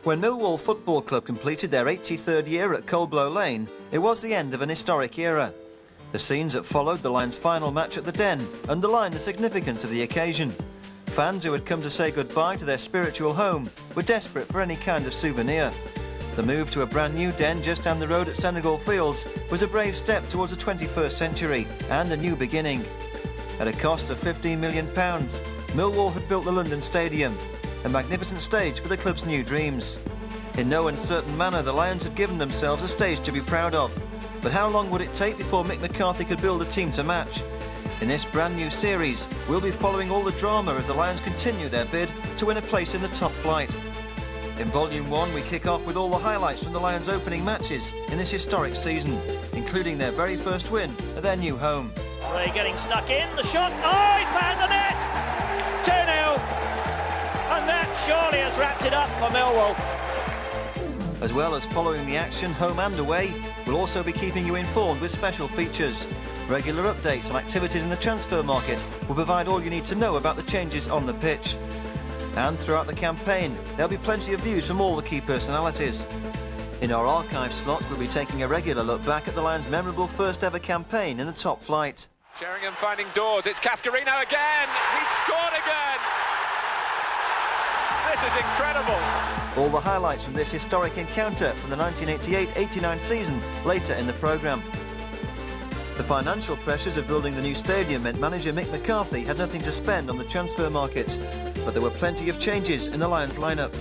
When Millwall Football Club completed their 83rd year at Coldblow Lane, it was the end of an historic era. The scenes that followed the Lions' final match at the Den underline the significance of the occasion. Fans who had come to say goodbye to their spiritual home were desperate for any kind of souvenir. The move to a brand new Den just down the road at Senegal Fields was a brave step towards the 21st century and a new beginning. At a cost of £15 million, Millwall had built the London Stadium, a magnificent stage for the club's new dreams. In no uncertain manner, the Lions had given themselves a stage to be proud of. But how long would it take before Mick McCarthy could build a team to match? In this brand new series, we'll be following all the drama as the Lions continue their bid to win a place in the top flight. In Volume 1, we kick off with all the highlights from the Lions' opening matches in this historic season, including their very first win at their new home. Ray getting stuck in, the shot, oh, he's found the net! 2-0, and that surely has wrapped it up for Millwall. As well as following the action home and away, we'll also be keeping you informed with special features. Regular updates on activities in the transfer market will provide all you need to know about the changes on the pitch. And throughout the campaign, there'll be plenty of views from all the key personalities. In our archive slot, we'll be taking a regular look back at the Lions' memorable first ever campaign in the top flight. Sheringham finding doors, it's Cascarino again, he's scored again! This is incredible! All the highlights from this historic encounter from the 1988-89 season later in the programme. The financial pressures of building the new stadium meant manager Mick McCarthy had nothing to spend on the transfer market, but there were plenty of changes in the Lions lineup.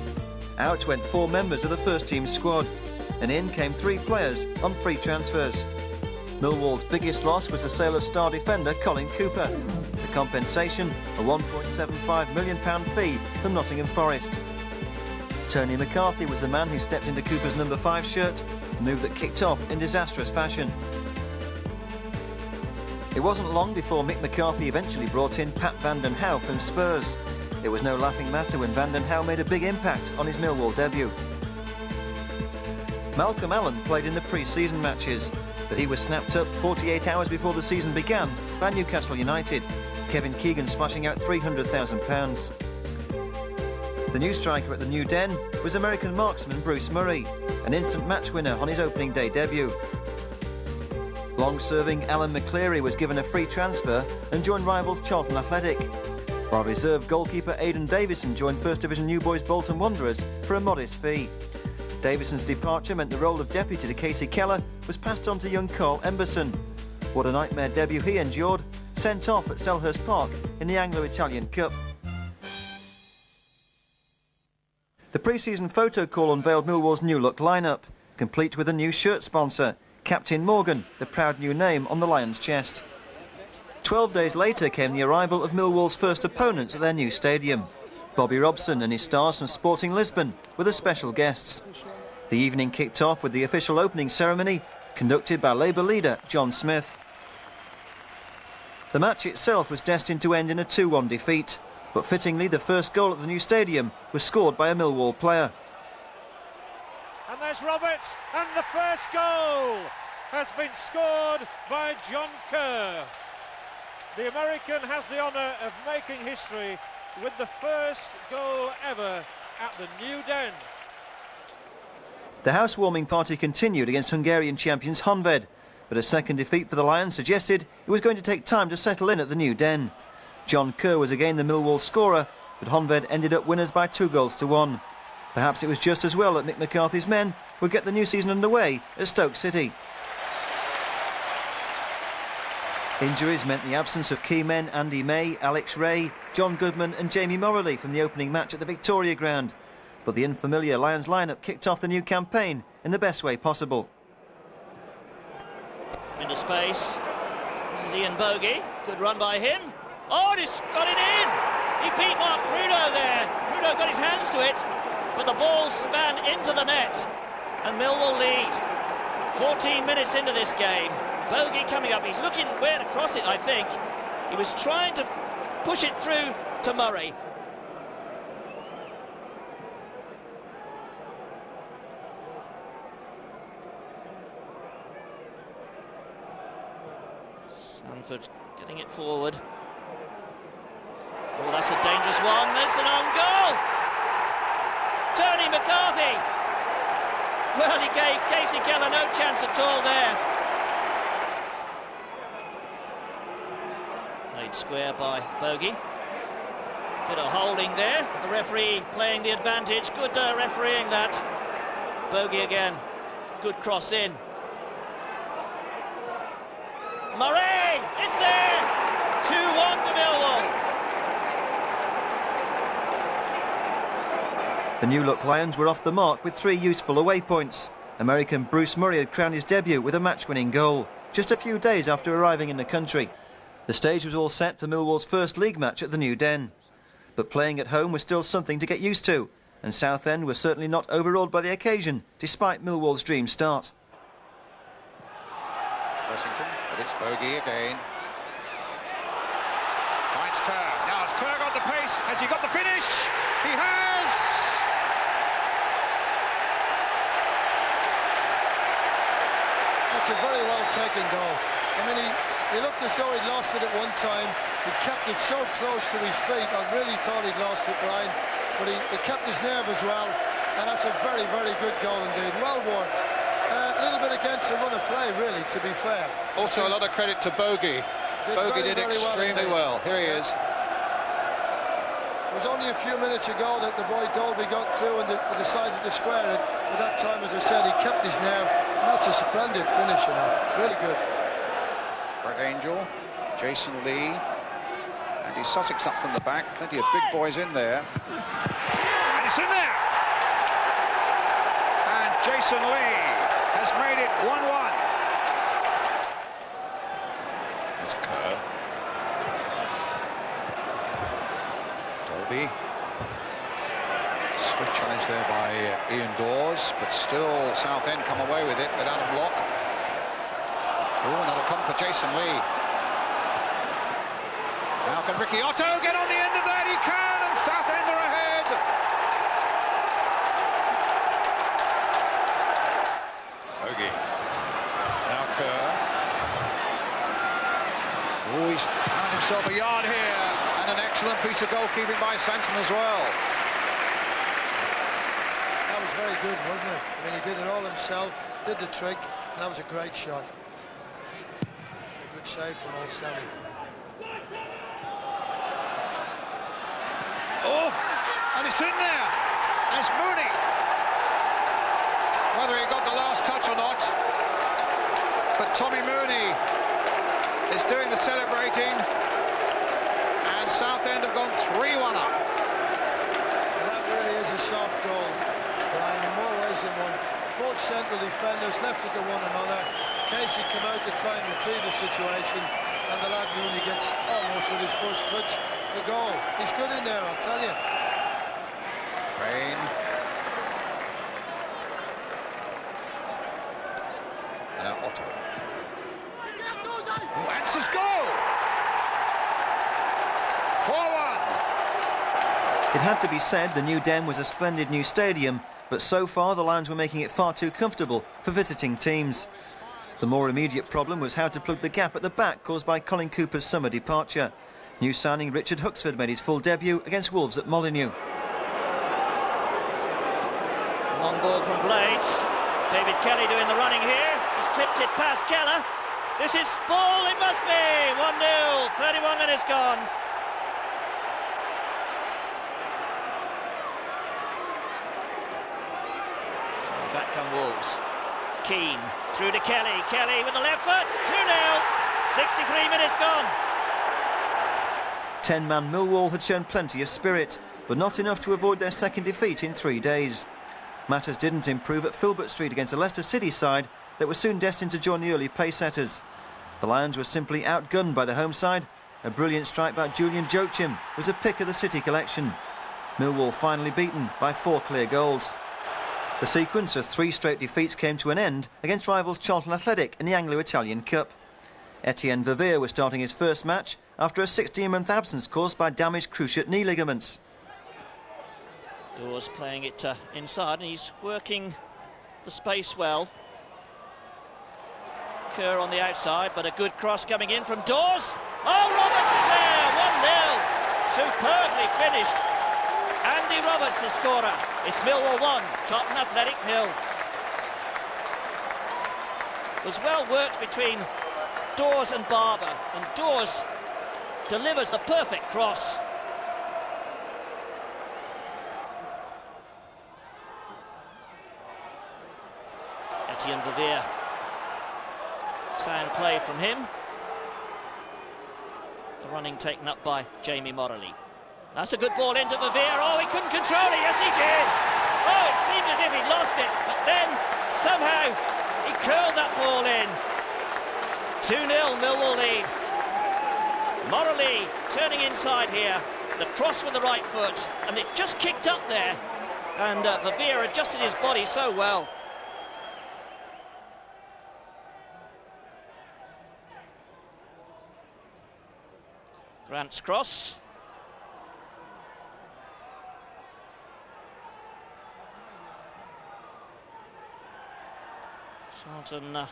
Out went 4 members of the first team squad, and in came 3 players on free transfers. Millwall's biggest loss was the sale of star defender Colin Cooper. The compensation, a £1.75 million fee from Nottingham Forest. Tony McCarthy was the man who stepped into Cooper's number 5 shirt, a move that kicked off in disastrous fashion. It wasn't long before Mick McCarthy eventually brought in Pat van den Hauw from Spurs. It was no laughing matter when Van den Hauw made a big impact on his Millwall debut. Malcolm Allen played in the pre-season matches, but he was snapped up 48 hours before the season began by Newcastle United, Kevin Keegan splashing out £300,000. The new striker at the new Den was American marksman Bruce Murray, an instant match winner on his opening day debut. Long-serving Alan McCleary was given a free transfer and joined rivals Charlton Athletic, while reserve goalkeeper Aidan Davison joined First Division New Boys Bolton Wanderers for a modest fee. Davison's departure meant the role of deputy to Casey Keller was passed on to young Carl Emberson. What a nightmare debut he endured, sent off at Selhurst Park in the Anglo-Italian Cup. The pre-season photo call unveiled Millwall's new look lineup, complete with a new shirt sponsor, Captain Morgan, the proud new name on the Lions' chest. 12 days later came the arrival of Millwall's first opponents at their new stadium. Bobby Robson and his stars from Sporting Lisbon were the special guests. The evening kicked off with the official opening ceremony, conducted by Labour leader John Smith. The match itself was destined to end in a 2-1 defeat, but fittingly the first goal at the new stadium was scored by a Millwall player. And there's Roberts, and the first goal has been scored by John Kerr. The American has the honour of making history with the first goal ever at the new Den. The housewarming party continued against Hungarian champions Honvéd, but a second defeat for the Lions suggested it was going to take time to settle in at the new Den. John Kerr was again the Millwall scorer, but Honvéd ended up winners by 2-1. Perhaps it was just as well that Mick McCarthy's men would get the new season underway at Stoke City. Injuries meant the absence of key men Andy May, Alex Ray, John Goodman and Jamie Morley from the opening match at the Victoria Ground. But the unfamiliar Lions lineup kicked off the new campaign in the best way possible. Into space. This is Ian Bogey. Good run by him. Oh, and he's got it in! He beat Mark Crudo there. Crudo got his hands to it, but the ball span into the net. And Millwall lead. 14 minutes into this game. Bogey coming up. He's looking where to cross it, I think. He was trying to push it through to Murray. Sanford getting it forward. Oh, that's a dangerous one. There's an own goal. Tony McCarthy. Well, he gave Casey Keller no chance at all there. Played square by Bogey. Bit of holding there. The referee playing the advantage. Good refereeing that. Bogey again. Good cross in. Murray! It's there! 2-1 to Millwall. The New Look Lions were off the mark with 3 useful away points. American Bruce Murray had crowned his debut with a match-winning goal, just a few days after arriving in the country. The stage was all set for Millwall's first league match at the New Den. But playing at home was still something to get used to, and Southend were certainly not overawed by the occasion, despite Millwall's dream start. Washington, but it's Bogey again. Finds Kerr. Now has Kerr got the pace? Has he got the finish? He has! That's a very well taken goal. I mean, he looked as though he'd lost it at one time. He kept it so close to his feet. I really thought he'd lost it, Brian. But he kept his nerve as well. And that's a very, very good goal indeed. Well worked. A little bit against the run of play, really, to be fair. Also a lot of credit to Bogey. Bogey did extremely well. Here he is. It was only a few minutes ago that the boy Dolby got through and they decided to square it. But that time, as I said, he kept his nerve. And that's a splendid finish, you know. Really good. Brett Angel, Jason Lee, and he's Sussex up from the back. Plenty of big boys in there. And it's in there! And Jason Lee has made it 1-1. That's Kerr. Dolby. Swift challenge there by Ian Dawes, but still Southend come away with it without a block. Oh, and that'll come for Jason Lee. Now can Ricky Otto get on the end of that? He can, and Southend are ahead. Bogey. Now Kerr. Oh, he's found himself a yard here, and an excellent piece of goalkeeping by Sanson as well. That was very good, wasn't it? I mean, he did it all himself, did the trick, and that was a great shot. Good save from old Sammy. Oh, and it's in there. And it's Mooney. Whether he got the last touch or not, but Tommy Mooney is doing the celebrating, and Southend have gone 3-1 up. Well, that really is a soft goal, Brian, in more ways than one. Both central defenders left it to one another. Casey came out to try and retrieve the situation, and the lad Mooney gets almost with his first touch the goal. He's good in there, I'll tell you. Rain. And now Otto. Who answers goal? 4-1. It had to be said the New Den was a splendid new stadium, but so far the Lions were making it far too comfortable for visiting teams. The more immediate problem was how to plug the gap at the back caused by Colin Cooper's summer departure. New signing Richard Huxford made his full debut against Wolves at Molineux. Long ball from Blades. David Kelly doing the running here. He's clipped it past Keller. This is ball, it must be! 1-0, 31 minutes gone. Back come Wolves. Keane through to Kelly. Kelly with the left foot. 2-0. 63 minutes gone. 10-man Millwall had shown plenty of spirit, but not enough to avoid their second defeat in 3 days. Matters didn't improve at Filbert Street against a Leicester City side that was soon destined to join the early pace-setters. The Lions were simply outgunned by the home side. A brilliant strike by Julian Joachim was a pick of the City collection. Millwall finally beaten by 4 clear goals. The sequence of 3 straight defeats came to an end against rivals Charlton Athletic in the Anglo-Italian Cup. Etienne Verveer was starting his first match after a 16-month absence caused by damaged cruciate knee ligaments. Dawes playing it inside, and he's working the space well. Kerr on the outside, but a good cross coming in from Dawes. Oh, Roberts is there! 1-0. Superbly finished. And Andy Roberts, the scorer. It's Millwall 1, Charlton Athletic 0. It was well worked between Dawes and Barber, and Dawes delivers the perfect cross. Etienne Verveer. Sound play from him. The running taken up by Jamie Morley. That's a good ball into Verveer. Oh, he couldn't control it. Yes, he did. Oh, it seemed as if he'd lost it, but then somehow he curled that ball in. 2-0 Millwall lead. Morley turning inside here. The cross with the right foot, and it just kicked up there. And Verveer adjusted his body so well. Grant's cross. Charlton.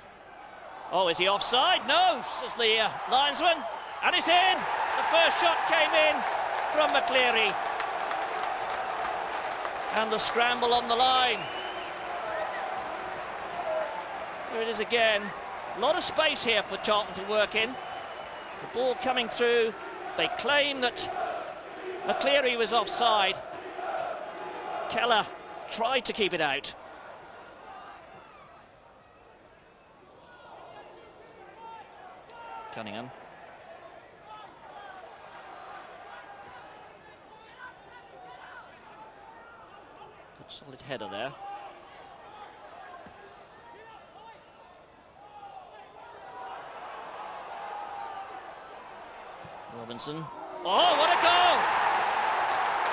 Oh, is he offside? No, says the linesman. And it's in. The first shot came in from McCleary. And the scramble on the line. Here it is again. A lot of space here for Charlton to work in. The ball coming through. They claim that McCleary was offside. Keller tried to keep it out. Cunningham. Good solid header there. Robinson. Oh, what a goal!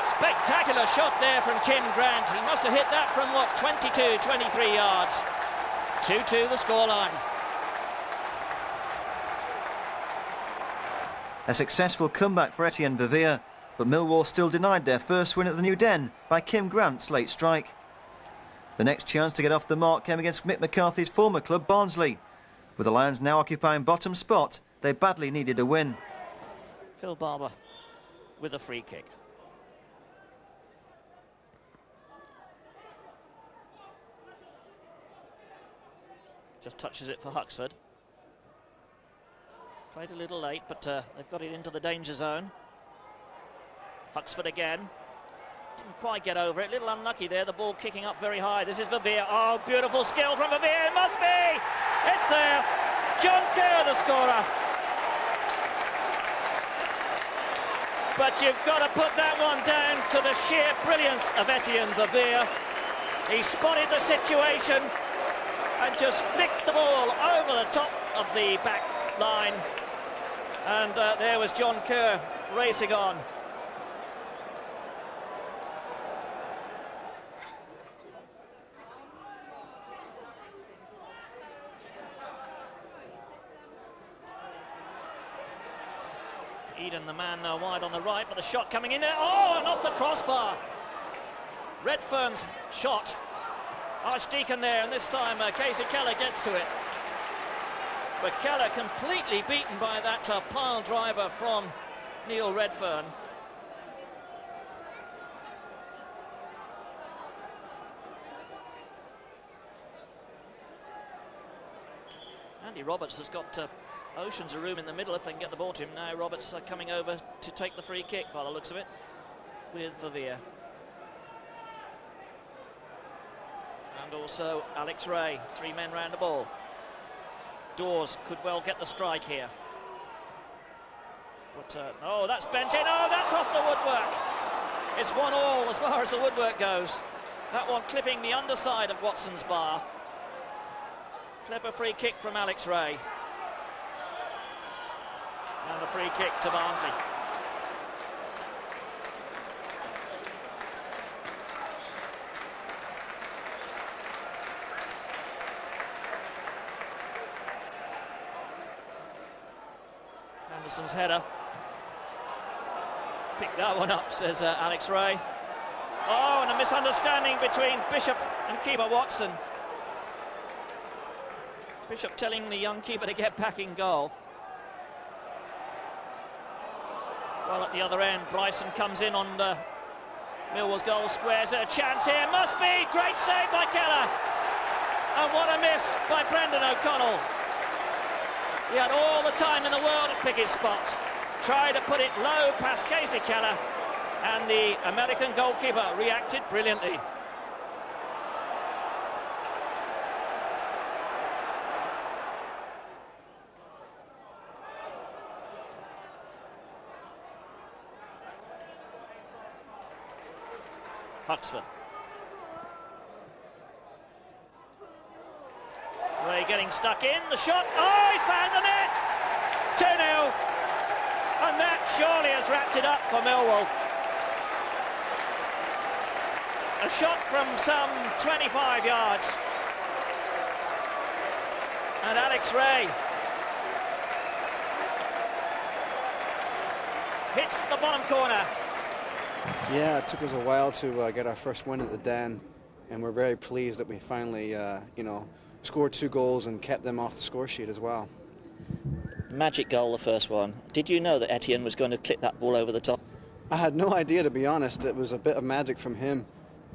Spectacular shot there from Kim Grant. He must have hit that from, what, 22, 23 yards. 2-2 the scoreline. A successful comeback for Etienne Verveer, but Millwall still denied their first win at the New Den by Kim Grant's late strike. The next chance to get off the mark came against Mick McCarthy's former club Barnsley. With the Lions now occupying bottom spot, they badly needed a win. Phil Barber with a free kick. Just touches it for Huxford. Played a little late, but they've got it into the danger zone. Huxford again. Didn't quite get over it. Little unlucky there. The ball kicking up very high. This is Verveer. Oh, beautiful skill from Verveer. It must be. It's there. John Kerr, the scorer. But you've got to put that one down to the sheer brilliance of Etienne Verveer. He spotted the situation and just flicked the ball over the top of the back line. And there was John Kerr racing on. Eden, the man wide on the right, but the shot coming in there. Oh, and off the crossbar. Redfern's shot. Archdeacon there, and this time Casey Keller gets to it. But Keller completely beaten by that pile driver from Neil Redfern. Andy Roberts has got oceans of room in the middle if they can get the ball to him. Now Roberts coming over to take the free kick by the looks of it with Verveer. And also Alex Ray, 3 men round the ball. Dawes could well get the strike here. But, oh, that's bent in. Oh, that's off the woodwork. It's 1-1 as far as the woodwork goes. That one clipping the underside of Watson's bar. Clever free kick from Alex Ray. And the free kick to Barnsley. Anderson's header. Pick that one up, says Alex Ray. Oh, and a misunderstanding between Bishop and keeper Watson. Bishop telling the young keeper to get back in goal. Well, at the other end, Bryson comes in on Millwall's goal squares at a chance here. Must be. Great save by Keller. And what a miss by Brendan O'Connell. He had all the time in the world to pick his spot. Tried to put it low past Casey Keller, and the American goalkeeper reacted brilliantly. Huxford. Ray getting stuck in, the shot, oh, he's found the net! 2-0, and that surely has wrapped it up for Millwall. A shot from some 25 yards. And Alex Ray hits the bottom corner. Yeah, it took us a while to get our first win at the Den, and we're very pleased that we finally, scored 2 goals and kept them off the score sheet as well. Magic goal, the first one. Did you know that Etienne was going to clip that ball over the top? I had no idea, to be honest. It was a bit of magic from him,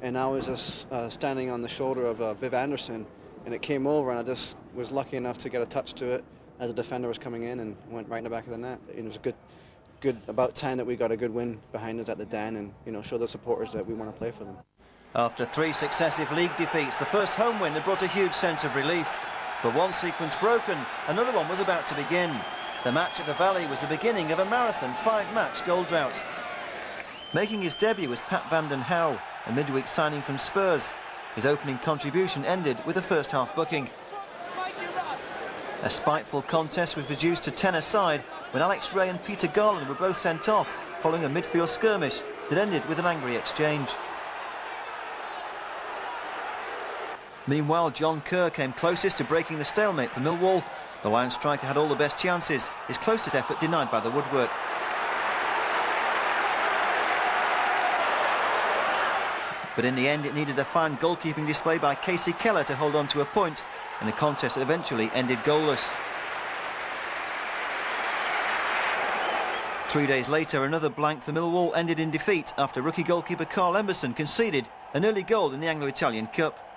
and I was just standing on the shoulder of Viv Anderson, and it came over, and I just was lucky enough to get a touch to it as the defender was coming in and went right in the back of the net. It was good about time that we got a good win behind us at the Den, and show the supporters that we want to play for them. After 3 successive league defeats, the first home win had brought a huge sense of relief. But one sequence broken, another one was about to begin. The match at the Valley was the beginning of a marathon 5-match goal drought. Making his debut was Pat van den Houw, a midweek signing from Spurs. His opening contribution ended with a first-half booking. A spiteful contest was reduced to 10-a-side when Alex Ray and Peter Garland were both sent off following a midfield skirmish that ended with an angry exchange. Meanwhile, John Kerr came closest to breaking the stalemate for Millwall. The Lions striker had all the best chances, his closest effort denied by the woodwork. But in the end, it needed a fine goalkeeping display by Casey Keller to hold on to a point, and the contest eventually ended goalless. 3 days later, another blank for Millwall ended in defeat after rookie goalkeeper Carl Emberson conceded an early goal in the Anglo-Italian Cup.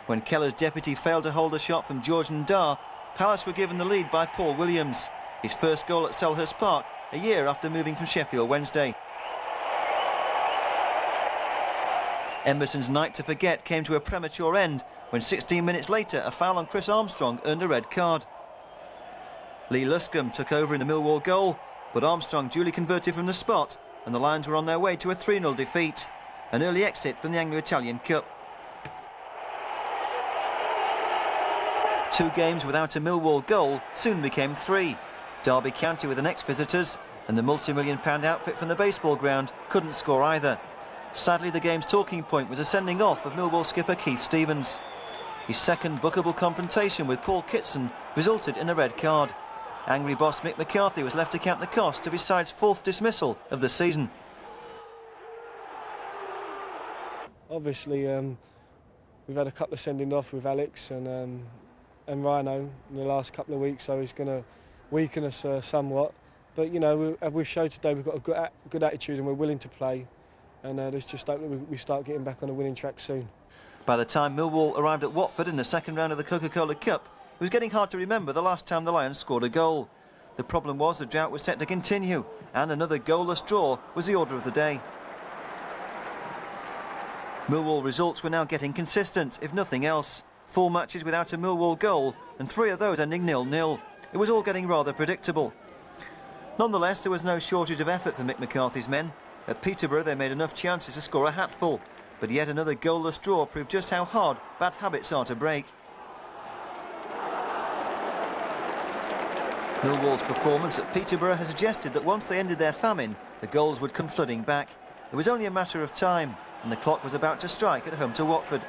When Keller's deputy failed to hold a shot from George Ndar, Palace were given the lead by Paul Williams, his first goal at Selhurst Park a year after moving from Sheffield Wednesday. Emberson's night to forget came to a premature end when 16 minutes later a foul on Chris Armstrong earned a red card. Lee Luscombe took over in the Millwall goal, but Armstrong duly converted from the spot and the Lions were on their way to a 3-0 defeat, an early exit from the Anglo-Italian Cup. 2 games without a Millwall goal soon became 3. Derby County were the next visitors, and the multi-million-pound outfit from the baseball ground couldn't score either. Sadly, the game's talking point was a sending off of Millwall skipper Keith Stevens. His second bookable confrontation with Paul Kitson resulted in a red card. Angry boss Mick McCarthy was left to count the cost of his side's 4th dismissal of the season. Obviously, we've had a couple of sending off with Alex and Rhino in the last couple of weeks, so he's going to weaken us somewhat. But we've showed today we've got a good attitude and we're willing to play, and let's just hope that we start getting back on a winning track soon. By the time Millwall arrived at Watford in the second round of the Coca-Cola Cup, it was getting hard to remember the last time the Lions scored a goal. The problem was the drought was set to continue, and another goalless draw was the order of the day. Millwall results were now getting consistent, if nothing else. 4 matches without a Millwall goal, and 3 of those ending 0-0. It was all getting rather predictable. Nonetheless, there was no shortage of effort for Mick McCarthy's men. At Peterborough, they made enough chances to score a hatful, but yet another goalless draw proved just how hard bad habits are to break. Millwall's performance at Peterborough has suggested that once they ended their famine, the goals would come flooding back. It was only a matter of time, and the clock was about to strike at home to Watford.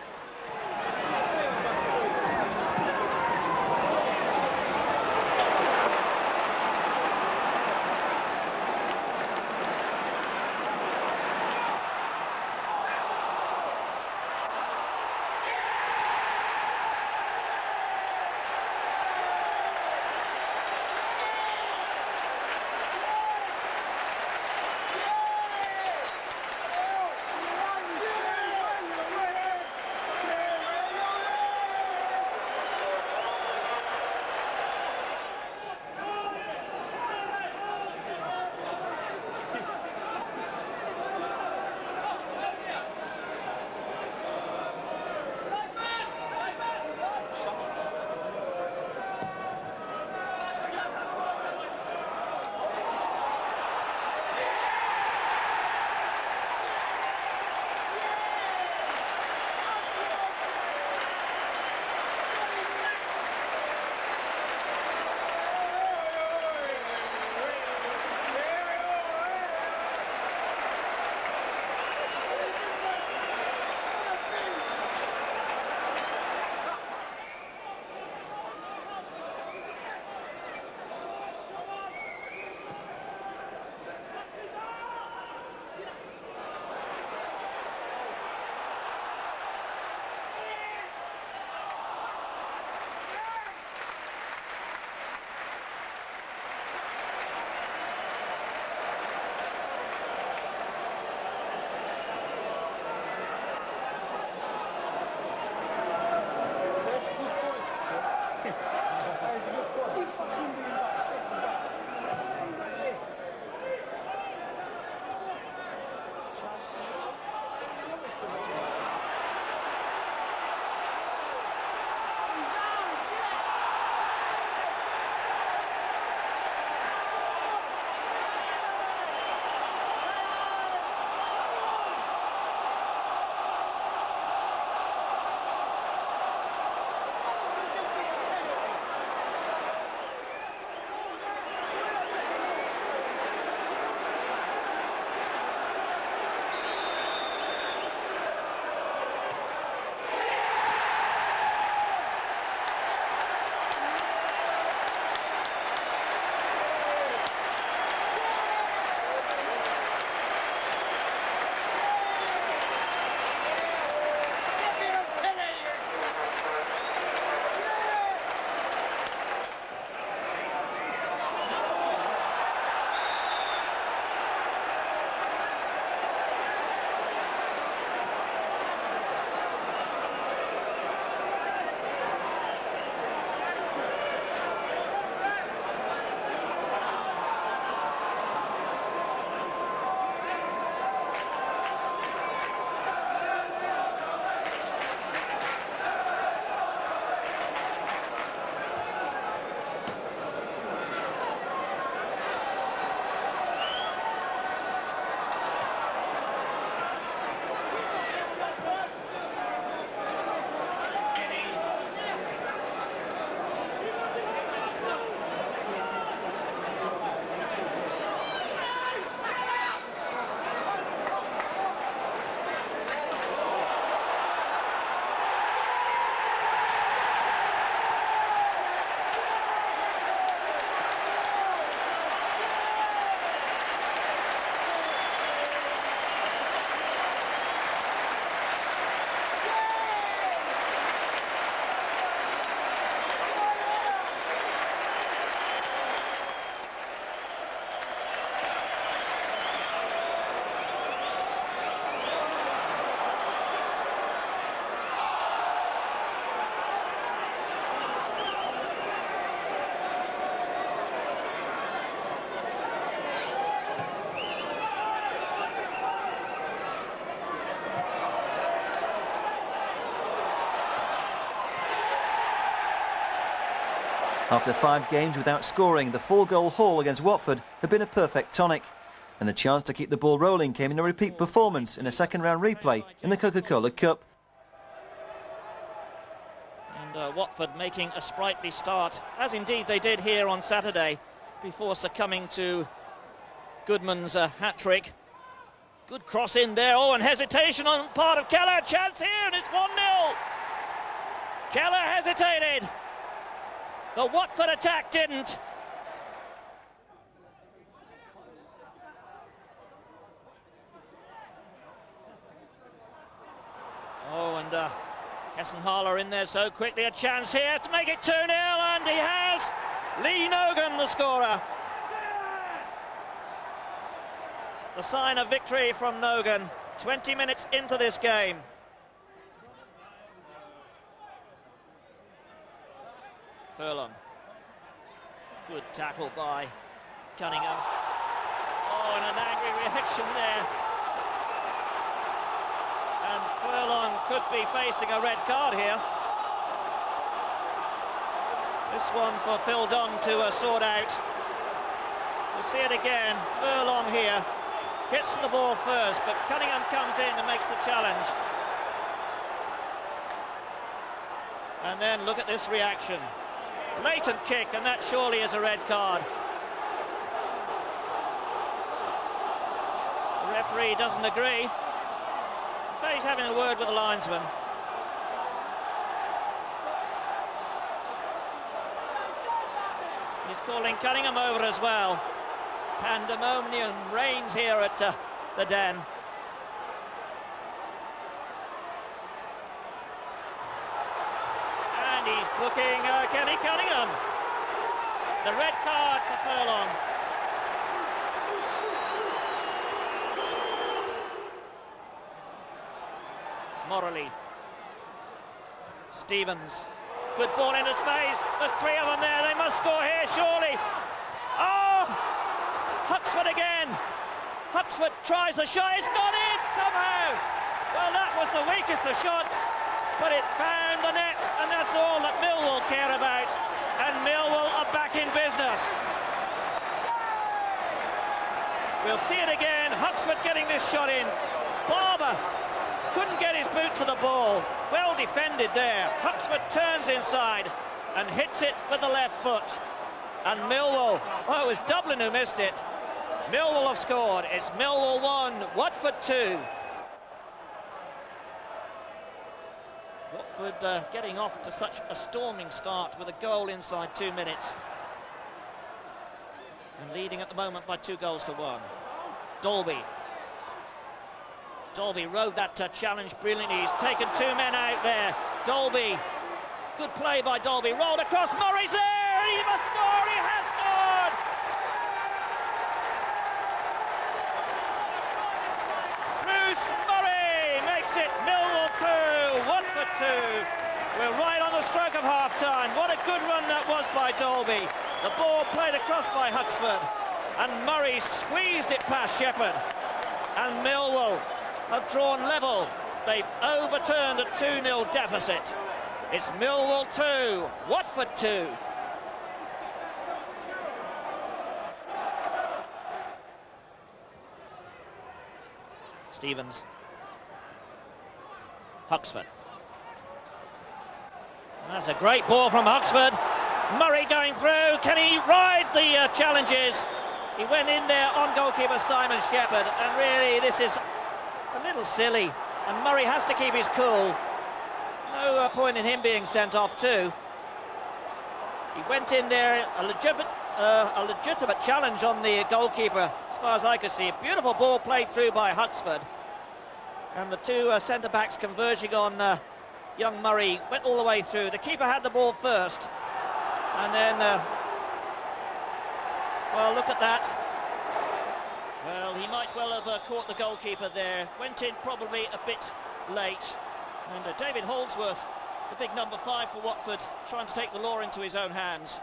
After 5 games without scoring, the 4-goal haul against Watford had been a perfect tonic. And the chance to keep the ball rolling came in a repeat performance in a second-round replay in the Coca-Cola Cup. And Watford making a sprightly start, as indeed they did here on Saturday, before succumbing to Goodman's hat-trick. Good cross in there. Oh, and hesitation on part of Keller. Chance here, and it's 1-0. Keller hesitated. The Watford attack didn't. Oh, and Hessenhaler in there so quickly. A chance here to make it 2-0, and he has. Lee Nogan, the scorer. The sign of victory from Nogan, 20 minutes into this game. Furlong. Good tackle by Cunningham. Oh, and an angry reaction there. And Furlong could be facing a red card here. This one for Phil Dunn to sort out. We'll see it again. Furlong here. Gets to the ball first, but Cunningham comes in and makes the challenge. And then look at this reaction. Blatant kick, and that surely is a red card. The referee doesn't agree. But he's having a word with the linesman. He's calling Cunningham over as well. Pandemonium reigns here at the Den. And he's booking Kenny Cunningham. The red card for Furlong. Morley. Stevens. Good ball into space. There's 3 of them there. They must score here, surely. Oh! Huxford again. Huxford tries the shot. It's gone in somehow. Well, that was the weakest of shots, but it found the net, and that's all that Millwall care about. And Millwall are back in business. We'll see it again. Huxford getting this shot in. Barber couldn't get his boot to the ball. Well defended there. Huxford turns inside and hits it with the left foot. And Millwall, oh, it was Dublin who missed it. Millwall have scored. It's Millwall 1, Watford 2. Watford getting off to such a storming start with a goal inside 2 minutes. And leading at the moment by 2-1. Dalby. Dalby rode that challenge brilliantly. He's taken 2 men out there. Dalby. Good play by Dalby. Rolled across. Murray's there. He must score. He has scored. Bruce Murray makes it Millwall 2, Watford 2. We're right on the stroke of half-time. What a good run that was by Dalby. The ball played across by Huxford, and Murray squeezed it past Shepherd. And Millwall have drawn level. They've overturned a 2-0 deficit. It's Millwall 2, Watford 2. Stevens. Huxford. That's a great ball from Huxford. Murray going through. Can he ride the challenges? He went in there on goalkeeper Simon Shepherd, and really this is a little silly, and Murray has to keep his cool. No point in him being sent off too. He went in there, a legitimate challenge on the goalkeeper, as far as I could see. A beautiful ball played through by Huxford, and the 2 centre-backs converging on young Murray went all the way through. The keeper had the ball first, and then well, look at that. Well, he might well have caught the goalkeeper there. Went in probably a bit late. And David Holdsworth, the big number 5 for Watford, trying to take the law into his own hands.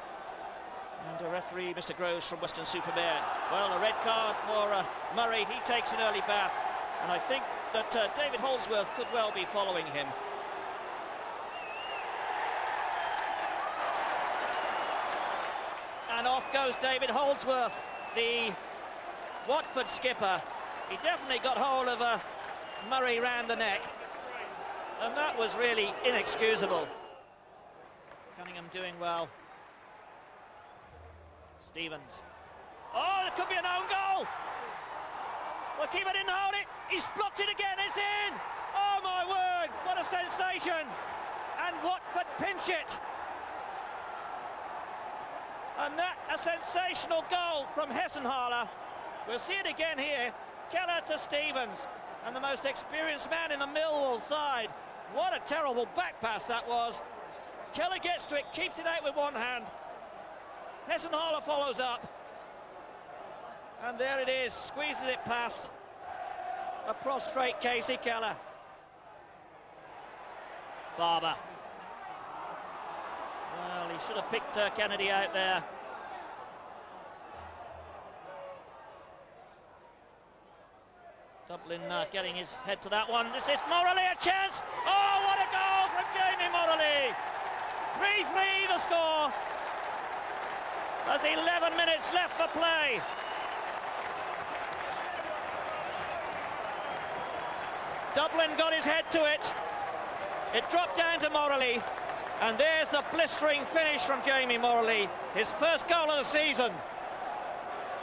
And referee Mr. Groves from Weston-super-Mare. Well, a red card for Murray. He takes an early bath. And I think that David Holdsworth could well be following him. goes David Holdsworth, the Watford skipper. He definitely got hold of Murray round the neck, and that was really inexcusable. Cunningham doing well. Stevens. Oh, there could be an own goal. The keeper didn't hold it. He's blocked it again. It's in. Oh my word! What a sensation! And Watford pinch it. And that a sensational goal from Hessenhaler. We'll see it again here. Keller to Stevens, and the most experienced man in the Millwall side. What a terrible back pass that was. Keller gets to it, keeps it out with one hand. Hessenhaler follows up. And there it is, squeezes it past a prostrate Casey Keller. Barber. Well, he should have picked Kennedy out there. Dublin getting his head to that one. This is Morley, a chance. Oh, what a goal from Jamie Morley. 3-3 the score. There's 11 minutes left for play. Dublin got his head to it. It dropped down to Morley. And there's the blistering finish from Jamie Morley. His first goal of the season.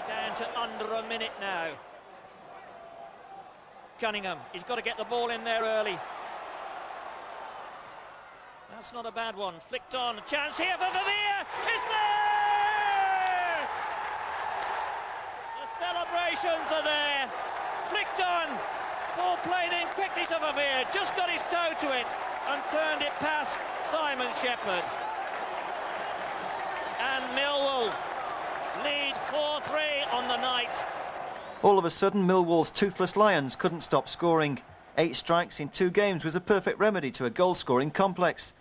Down to under a minute now. Cunningham, he's got to get the ball in there early. That's not a bad one. Flicked on, a chance here for Verveer. It's there! The celebrations are there. Flicked on, ball played in quickly to Verveer. Just got his toe to it and turned it past Simon Shepherd. And Millwall lead 4-3 on the night. All of a sudden, Millwall's toothless Lions couldn't stop scoring. 8 strikes in 2 games was a perfect remedy to a goal-scoring complex.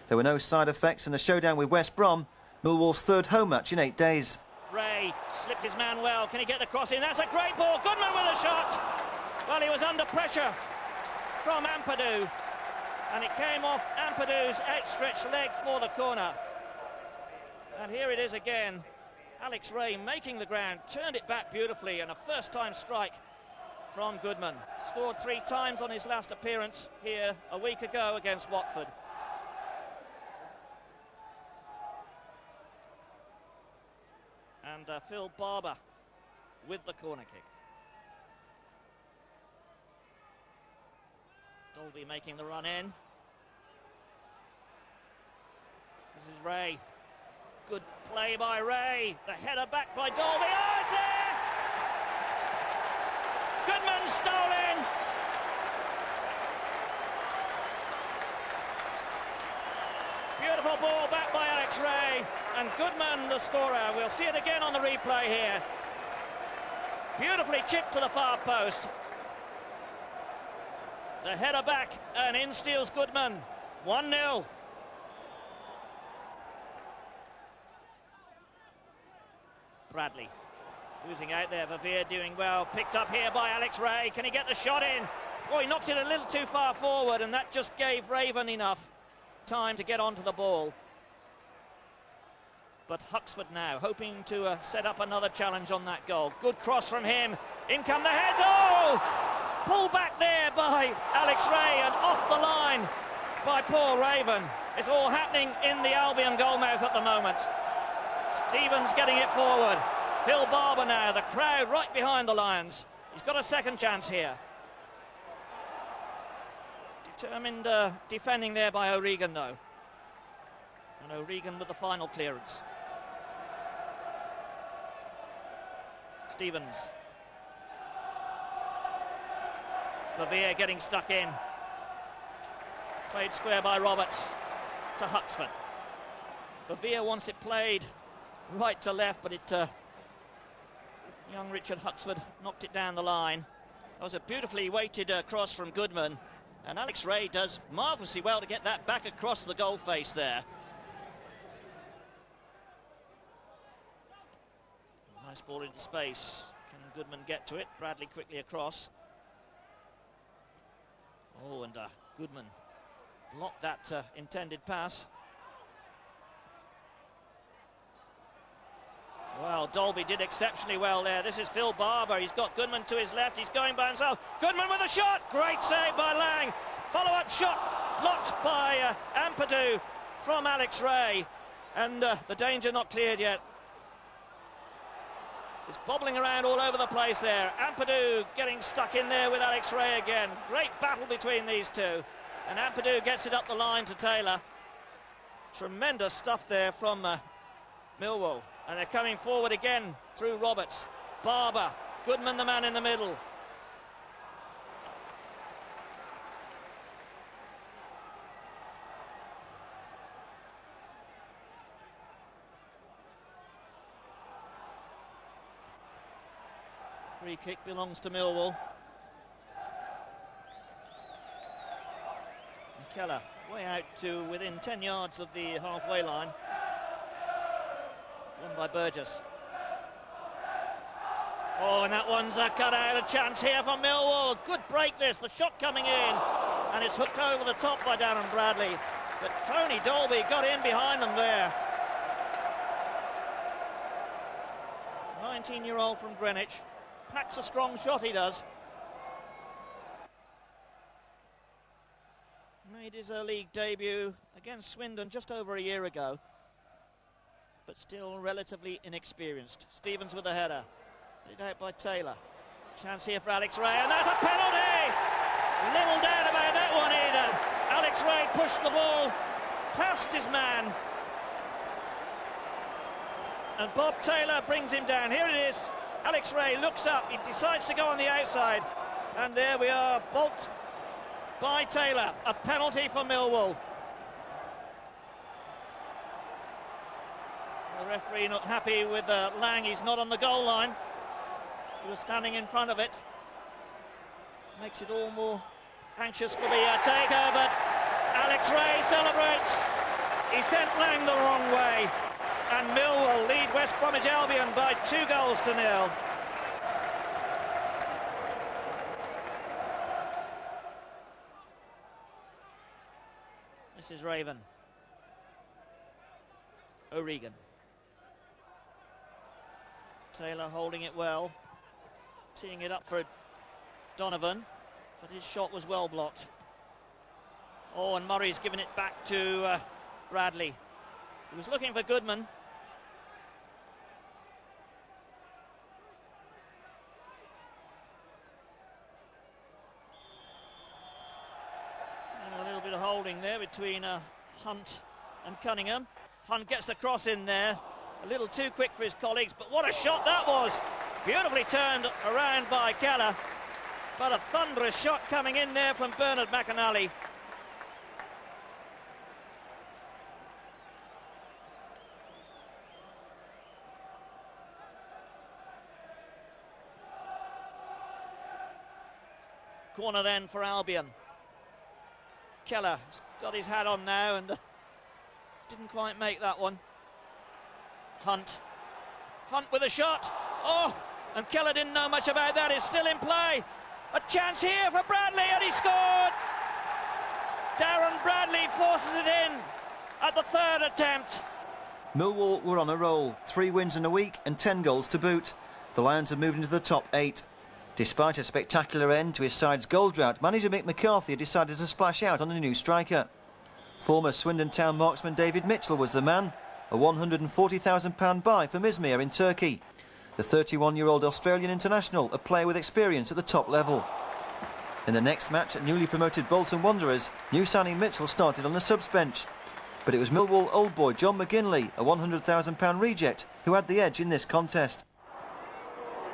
There were no side effects in the showdown with West Brom, Millwall's 3rd home match in 8 days. Ray slipped his man well. Can he get the cross in? That's a great ball. Goodman with a shot. Well, he was under pressure from Ampadu, and it came off Ampadu's outstretched leg for the corner. And here it is again. Alex Ray making the ground, turned it back beautifully, and a first-time strike from Goodman. Scored 3 times on his last appearance here a week ago against Watford. And Phil Barber with the corner kick. Dolby making the run in. This is Ray. Good play by Ray. The header back by Dolby. Oh, it's there! Goodman stolen. Beautiful ball back by Alex Ray. And Goodman the scorer. We'll see it again on the replay here. Beautifully chipped to the far post. The header back and in steals Goodman. 1-0. Bradley losing out there. Verveer doing well. Picked up here by Alex Ray. Can he get the shot in? Oh, he knocked it a little too far forward, and that just gave Raven enough time to get onto the ball. But Huxford now hoping to set up another challenge on that goal. Good cross from him. In come the heads. Oh! Pulled back there by Alex Ray and off the line by Paul Raven. It's all happening in the Albion goalmouth at the moment. Stevens getting it forward. Phil Barber now, the crowd right behind the Lions. He's got a second chance here. Determined defending there by O'Regan though. And O'Regan with the final clearance. Stevens. Verveer getting stuck in. Played square by Roberts to Huxford. Verveer wants it played right to left, but young Richard Huxford knocked it down the line. That was a beautifully weighted cross from Goodman, and Alex Ray does marvellously well to get that back across the goal face there. Nice ball into space. Can Goodman get to it? Bradley quickly across. Oh, and Goodman blocked that intended pass. Well, Dolby did exceptionally well there. This is Phil Barber. He's got Goodman to his left. He's going by himself. Goodman with a shot. Great save by Lang. Follow-up shot blocked by Ampadu from Alex Ray. And the danger not cleared yet. It's bobbling around all over the place there. Ampadu getting stuck in there with Alex Ray again. Great battle between these two. And Ampadu gets it up the line to Taylor. Tremendous stuff there from Millwall. And they're coming forward again through Roberts. Barber, Goodman the man in the middle. Free kick belongs to Millwall. And Keller way out to within 10 yards of the halfway line. Won by Burgess. Oh, and that one's cut out. A chance here for Millwall. Good break this. The shot coming in. And it's hooked over the top by Darren Bradley. But Tony Dolby got in behind them there. 19-year-old from Greenwich. Packs a strong shot, he does. Made his league debut against Swindon just over a year ago, but still relatively inexperienced. Stevens with a header. Put it out by Taylor. Chance here for Alex Ray, and that's a penalty! Little doubt about that one either. Alex Ray pushed the ball past his man. And Bob Taylor brings him down. Here it is. Alex Ray looks up, he decides to go on the outside, and there we are, baulked by Taylor. A penalty for Millwall. The referee not happy with Lang, he's not on the goal line. He was standing in front of it. Makes it all more anxious for the taker, but Alex Ray celebrates. He sent Lang the wrong way. And Millwall lead West Bromwich Albion by 2-0. This is Raven. O'Regan. Taylor holding it well. Teeing it up for Donovan. But his shot was well blocked. Oh, and Murray's given it back to Bradley. He was looking for Goodman. And a little bit of holding there between Hunt and Cunningham. Hunt gets the cross in there. A little too quick for his colleagues, but what a shot that was! Beautifully turned around by Keller. But a thunderous shot coming in there from Bernard McAnally. Corner then for Albion. Keller's got his hat on now and didn't quite make that one. Hunt with a shot. Oh, and Keller didn't know much about that. It's still in play. A chance here for Bradley, and he scored. Darren Bradley forces it in at the third attempt. Millwall were on a roll. 3 wins in a week and 10 goals to boot. The Lions have moved into the top 8. Despite a spectacular end to his side's goal drought, manager Mick McCarthy decided to splash out on a new striker. Former Swindon Town marksman David Mitchell was the man, a £140,000 buy from Izmir in Turkey. The 31-year-old Australian international, a player with experience at the top level. In the next match at newly promoted Bolton Wanderers, new signing Mitchell started on the subs bench. But it was Millwall old boy John McGinley, a £100,000 reject, who had the edge in this contest.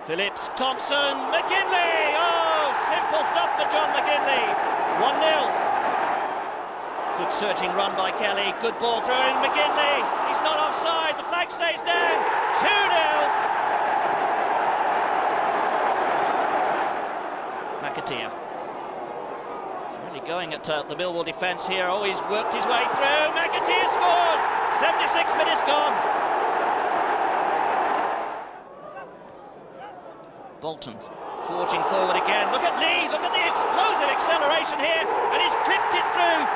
Phillips, Thompson, McGinley! Oh, simple stuff for John McGinley. 1-0. Good searching run by Kelly. Good ball through in McGinley. He's not offside. The flag stays down. 2-0. McAteer. He's really going at the Millwall defence here. Oh, he's worked his way through. McAteer scores. 76 minutes gone. Bolton forging forward again. Look at Lee, look at the explosive acceleration here, and he's clipped it through.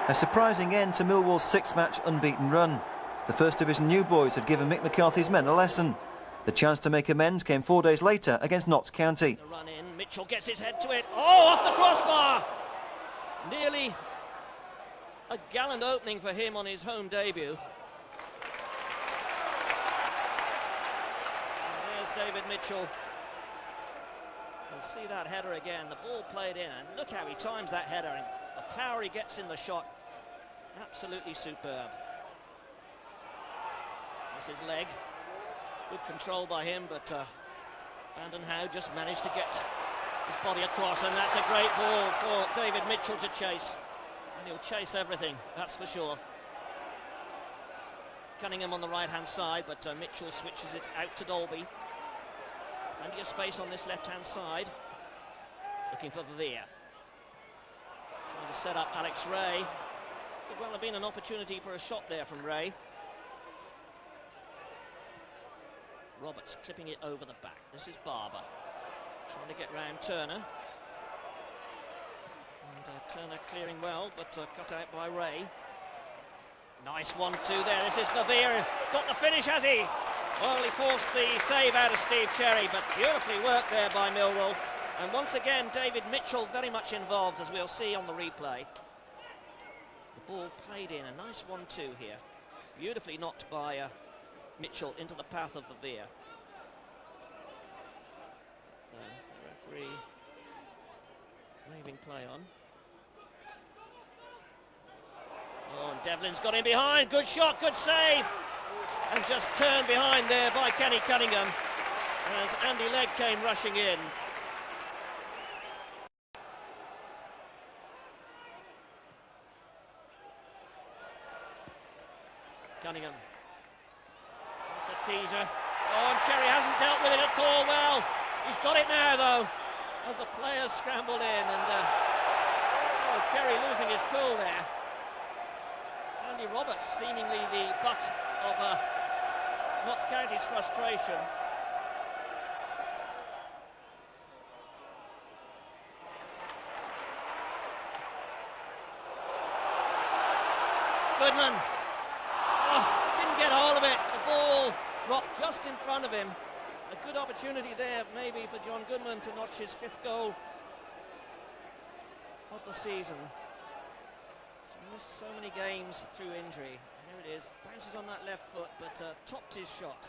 A surprising end to Millwall's 6-match unbeaten run. The First Division new boys had given Mick McCarthy's men a lesson. The chance to make amends came 4 days later against Notts County. The run in, Mitchell gets his head to it. Oh, off the crossbar! Nearly a gallant opening for him on his home debut. And there's David Mitchell. We'll see that header again. The ball played in, and look how he times that header, and the power he gets in the shot. Absolutely superb. This is leg. Good control by him, but Vanden Houwe just managed to get his body across, and that's a great ball for David Mitchell to chase. And he'll chase everything, that's for sure. Cunningham on the right-hand side, but Mitchell switches it out to Dolby. Plenty of space on this left-hand side. Looking for Verveer. Trying to set up Alex Ray. Could well have been an opportunity for a shot there from Ray. Roberts clipping it over the back. This is Barber. Trying to get round Turner. And Turner clearing well, but cut out by Ray. Nice 1-2 there. This is Verveer. Got the finish, has he? Well, he forced the save out of Steve Cherry, but beautifully worked there by Millwall. And once again, David Mitchell very much involved, as we'll see on the replay. The ball played in. A nice 1-2 here. Beautifully knocked by Mitchell into the path of Verveer. The referee waving play on. Oh, and Devlin's got in behind. Good shot, good save. And just turned behind there by Kenny Cunningham as Andy Legg came rushing in. Cunningham. That's a teaser. Oh, and Cherry hasn't dealt with it at all well. He's got it now, though, as the players scrambled in, and oh, Cherry losing his cool there. Andy Roberts seemingly the butt of Notts County's frustration. Goodman. Oh, didn't get hold of it. The ball dropped just in front of him. A good opportunity there, maybe, for John Goodman to notch his 5th goal of the season. He missed so many games through injury. Here it is, bounces on that left foot, but topped his shot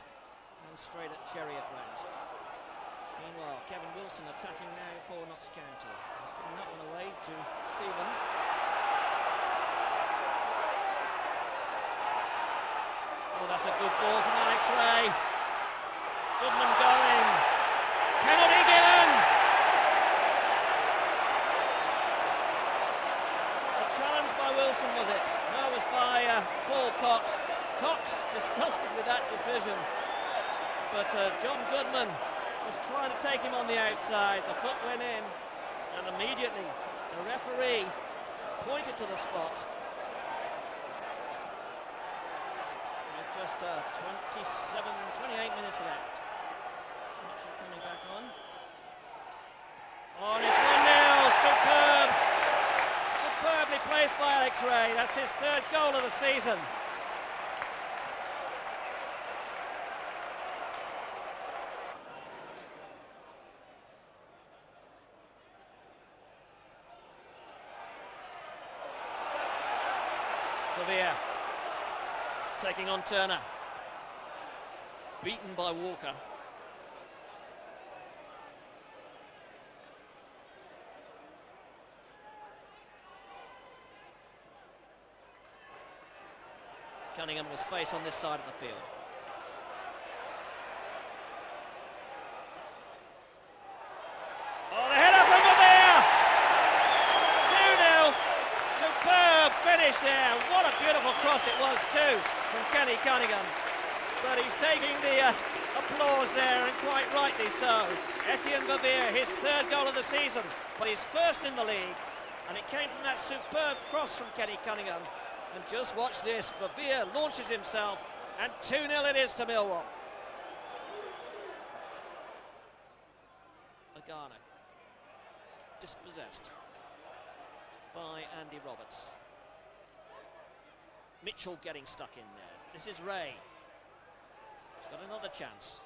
and straight at Cherry at round. Meanwhile, Kevin Wilson attacking now for Notts County. He's giving that one away to Stevens. Oh, that's a good ball from Alex Ray. Goodman going. Penalty given. A challenge by Wilson, was it? No, it was by Paul Cox. Cox disgusted with that decision. But John Goodman was trying to take him on the outside. The foot went in, and immediately the referee pointed to the spot. Just 28 minutes left. Mitchell coming back on. Oh, and it's 1-0. Superb. Superbly placed by Alex Ray. That's his 3rd goal of the season. Verveer taking on Turner. Beaten by Walker. Cunningham with space on this side of the field. Oh, the header from Verveer! 2-0. Superb finish there. What a beautiful cross it was too from Kenny Cunningham. But he's taking the applause there, and quite rightly so. Etienne Verveer, his 3rd goal of the season, but his 1st in the league. And it came from that superb cross from Kenny Cunningham. And just watch this, Verveer launches himself, and 2-0 it is to Millwall. Agana, dispossessed by Andy Roberts. Mitchell getting stuck in there. This is Ray. He's got another chance.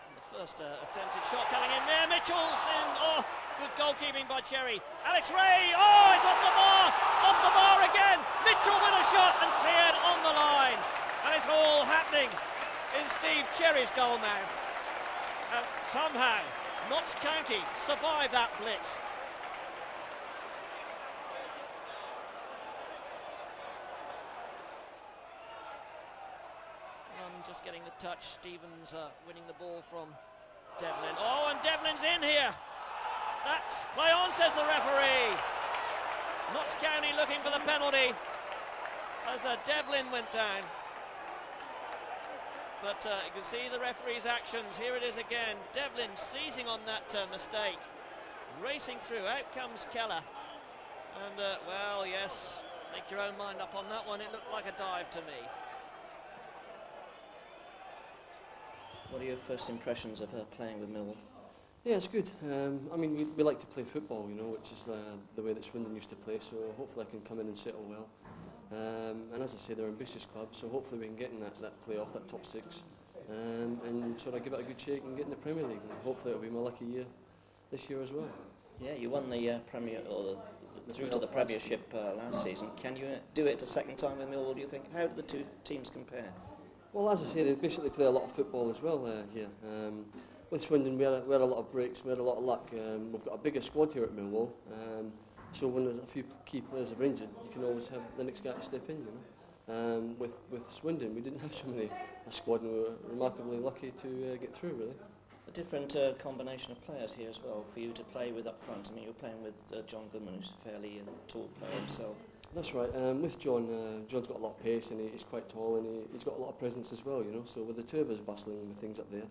And the first attempted shot coming in there. Mitchell's in. Oh, good goalkeeping by Cherry. Alex Ray. Oh, it's off the bar. Off the bar again. Mitchell with a shot and cleared on the line. And it's all happening in Steve Cherry's goal mouth. And somehow Notts County survived that blitz. Just getting the touch. Stevens winning the ball from Devlin. Oh, and Devlin's in here. That's play on, says the referee. Notts County looking for the penalty as Devlin went down. But you can see the referee's actions. Here it is again. Devlin seizing on that mistake. Racing through. Out comes Keller. And, well, yes, make your own mind up on that one. It looked like a dive to me. What are your first impressions of her playing with Millwall? Yeah, it's good. I mean, we like to play football, you know, which is the way that Swindon used to play, so hopefully I can come in and settle well. And as I say, they're an ambitious club, so hopefully we can get in that play-off, that top six, and sort of give it a good shake and get in the Premier League. And hopefully it'll be my lucky year this year as well. Yeah, you won the Premier, or through to the Premiership last season. Can you do it a second time with Millwall, do you think? How do the two teams compare? Well, as I say, they basically play a lot of football as well here. With Swindon, we had a lot of breaks, we had a lot of luck. We've got a bigger squad here at Millwall, so when there's a few key players are injured, you can always have the next guy to step in, you know. With Swindon, we didn't have so many a squad, and we were remarkably lucky to get through, really. A different combination of players here as well for you to play with up front. I mean, you're playing with John Goodman, who's a fairly tall player himself. That's right. With John, John's got a lot of pace and he's quite tall and he's got a lot of presence as well, you know. So with the two of us bustling with things up there,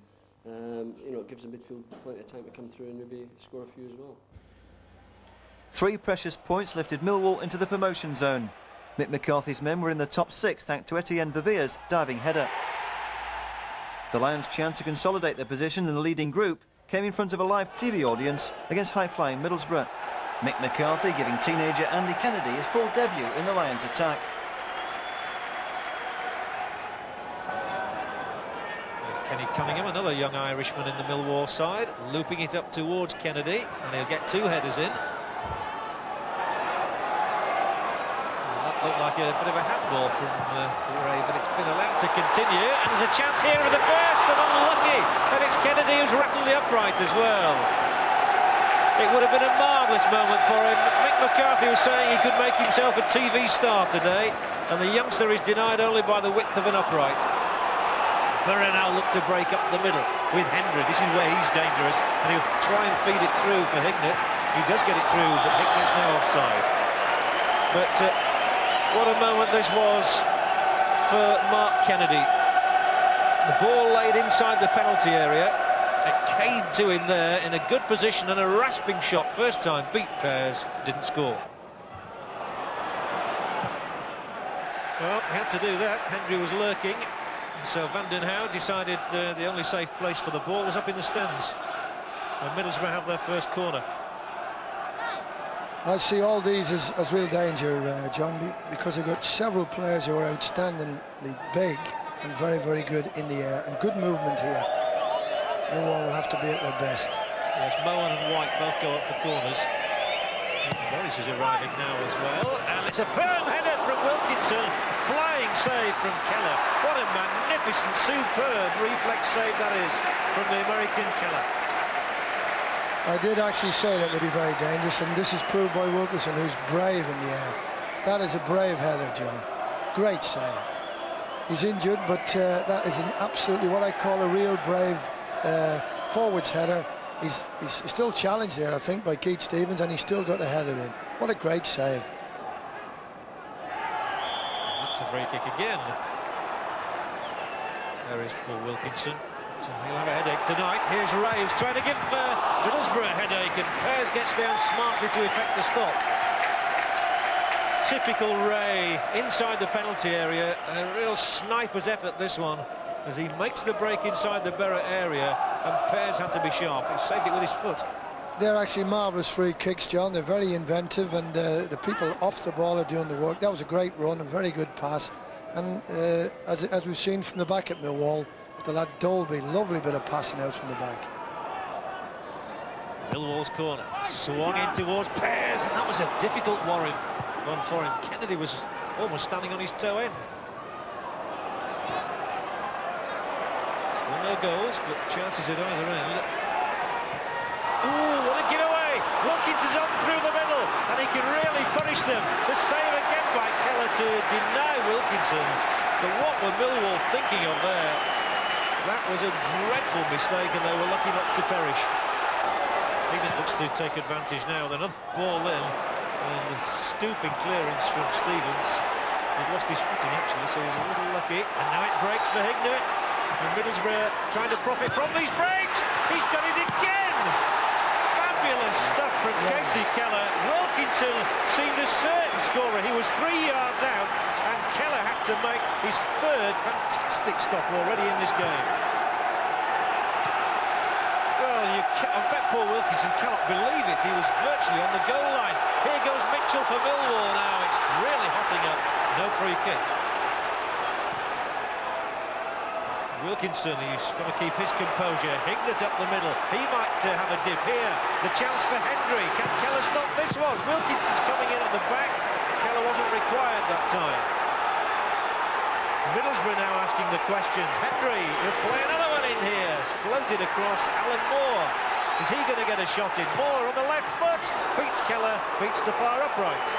you know, it gives the midfield plenty of time to come through and maybe score a few as well. 3 precious points lifted Millwall into the promotion zone. Mick McCarthy's men were in the top 6 thanks to Etienne Viviers' diving header. The Lions' chance to consolidate their position in the leading group came in front of a live TV audience against high-flying Middlesbrough. Mick McCarthy giving teenager Andy Kennedy his full debut in the Lions' attack. There's Kenny Cunningham, another young Irishman in the Millwall side, looping it up towards Kennedy, and he'll get 2 headers in. That looked like a bit of a handball from Ray, but it's been allowed to continue, and there's a chance here for the first, and unlucky, and it's Kennedy who's rattled the upright as well. It would have been a marvellous moment for him. Mick McCarthy was saying he could make himself a TV star today, and the youngster is denied only by the width of an upright. Burrow now looked to break up the middle with Hendry. This is where he's dangerous, and he'll try and feed it through for Hignett. He does get it through, but Hignett's now offside. But what a moment this was for Mark Kennedy. The ball laid inside the penalty area. It came to him there in a good position and a rasping shot. First time, beat Pears, didn't score. Well, he had to do that. Hendry was lurking. So Van den Houw decided the only safe place for the ball was up in the stands. And Middlesbrough have their first corner. I see all these as real danger, John, because they've got several players who are outstandingly big and very, very good in the air, and good movement here. Millwall will have to be at their best. Yes, Mohan and White both go up for corners. Morris is arriving now as well, and it's a firm header from Wilkinson. Flying save from Keller. What a magnificent, superb reflex save that is from the American Keller. I did actually say that they'd be very dangerous, and this is proved by Wilkinson, who's brave in the air. That is a brave header, John. Great save. He's injured, but that is an absolutely what I call a real brave forwards header. He's still challenged there, I think, by Keith Stevens, and he's still got a header in. What a great save. That's a free kick again. There is Paul Wilkinson. So he'll have a headache tonight. Here's Ray, who's trying to give Middlesbrough a headache, and Pears gets down smartly to effect the stop. Typical Ray, inside the penalty area. A real sniper's effort, this one, as he makes the break inside the Berra area, and Pears had to be sharp. He saved it with his foot. they're actually marvellous free kicks, John. They're very inventive, and the people off the ball are doing the work. That was a great run, a very good pass. And as we've seen from the back at Millwall, the lad Dolby, lovely bit of passing out from the back. Millwall's corner, swung in towards Pears, and that was a difficult one for him. Kennedy was almost standing on his toe end. Still no goals, but chances at either end. Ooh, what a giveaway! Wilkins is on through the middle, and he can really punish them. The save again by Keller to deny Wilkinson. But what were Millwall thinking of there? That was a dreadful mistake, and they were lucky not to perish. Hignett looks to take advantage now. Another ball in, and a stooping clearance from Stevens. He'd lost his footing, actually, so he's a little lucky. And now it breaks for Hignett. And Middlesbrough trying to profit from these breaks. He's done it again! Fabulous stuff from Casey Keller. Wilkinson seemed a certain scorer. He was 3 yards out, and Keller had to make his third fantastic stop already in this game. Well, I bet Paul Wilkinson cannot believe it. He was virtually on the goal line. Here goes Mitchell for Millwall now. It's really hotting up. No free kick. Wilkinson, he's got to keep his composure. Hignett up the middle. He might have a dip here. The chance for Hendry. Can Keller stop this one? Wilkinson's coming in at the back. Keller wasn't required that time. Middlesbrough now asking the questions. Hendry, he'll play another one in here. It's floated across. Alan Moore. Is he going to get a shot in? Moore on the left foot. Beats Keller. Beats the far upright.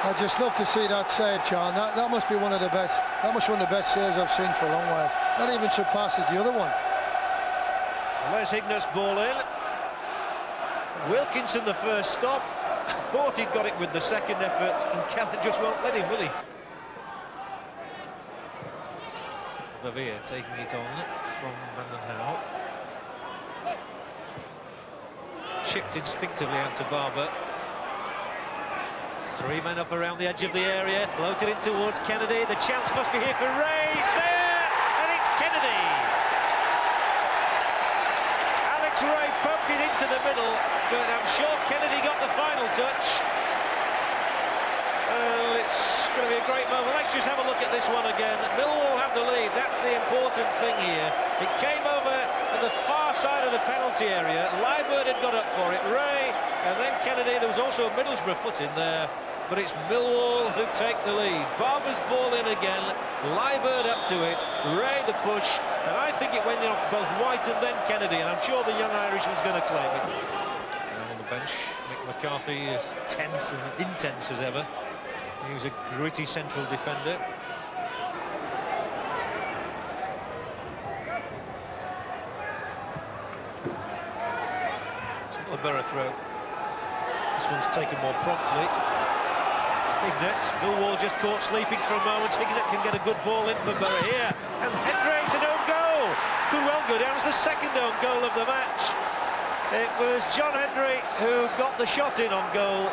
I just love to see that save, John. That must be one of the best. That must be one of the best saves I've seen for a long while. That even surpasses the other one. Les Hignett's ball in. Wilkinson the first stop. Thought he'd got it with the second effort, and Keller just won't let him, will he? Lavia taking it on from Van den Hauw. Chipped instinctively out to Barber. Three men up around the edge of the area, floated in towards Kennedy. The chance must be here for Ray. He's there, and it's Kennedy. Alex Ray poked it into the middle, but I'm sure Kennedy got the final touch. It's going to be a great moment. Let's just have a look at this one again. Millwall have the lead. That's the important thing here. It came over at the far side of the penalty area. Liebert had got up for it. Ray, and then Kennedy. There was also a Middlesbrough foot in there. But it's Millwall who take the lead. Barber's ball in again. Liebert up to it. Ray the push. And I think it went off both White and then Kennedy. And I'm sure the young Irishman's going to claim it. And on the bench, Mick McCarthy is tense and intense as ever. He was a gritty central defender. It's not a better throw. This one's taken more promptly. Hignett, Millwall just caught sleeping for a moment. Hignett can get a good ball in for Bury here. And Hendry to own goal. Could well go down as the second own goal of the match. It was John Hendry who got the shot in on goal,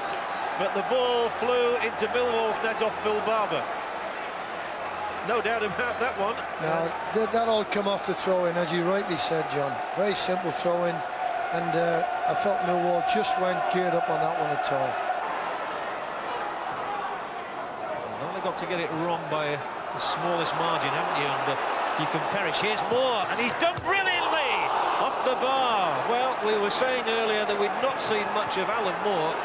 but the ball flew into Millwall's net off Phil Barber. No doubt about that one. Now, that all come off the throw-in, as you rightly said, John. Very simple throw-in, and I felt Millwall just weren't geared up on that one at all. You've only got to get it wrong by the smallest margin, haven't you? And you can perish. Here's Moore, and he's done brilliantly off the bar. Well, we were saying earlier that we'd not seen much of Alan Moore.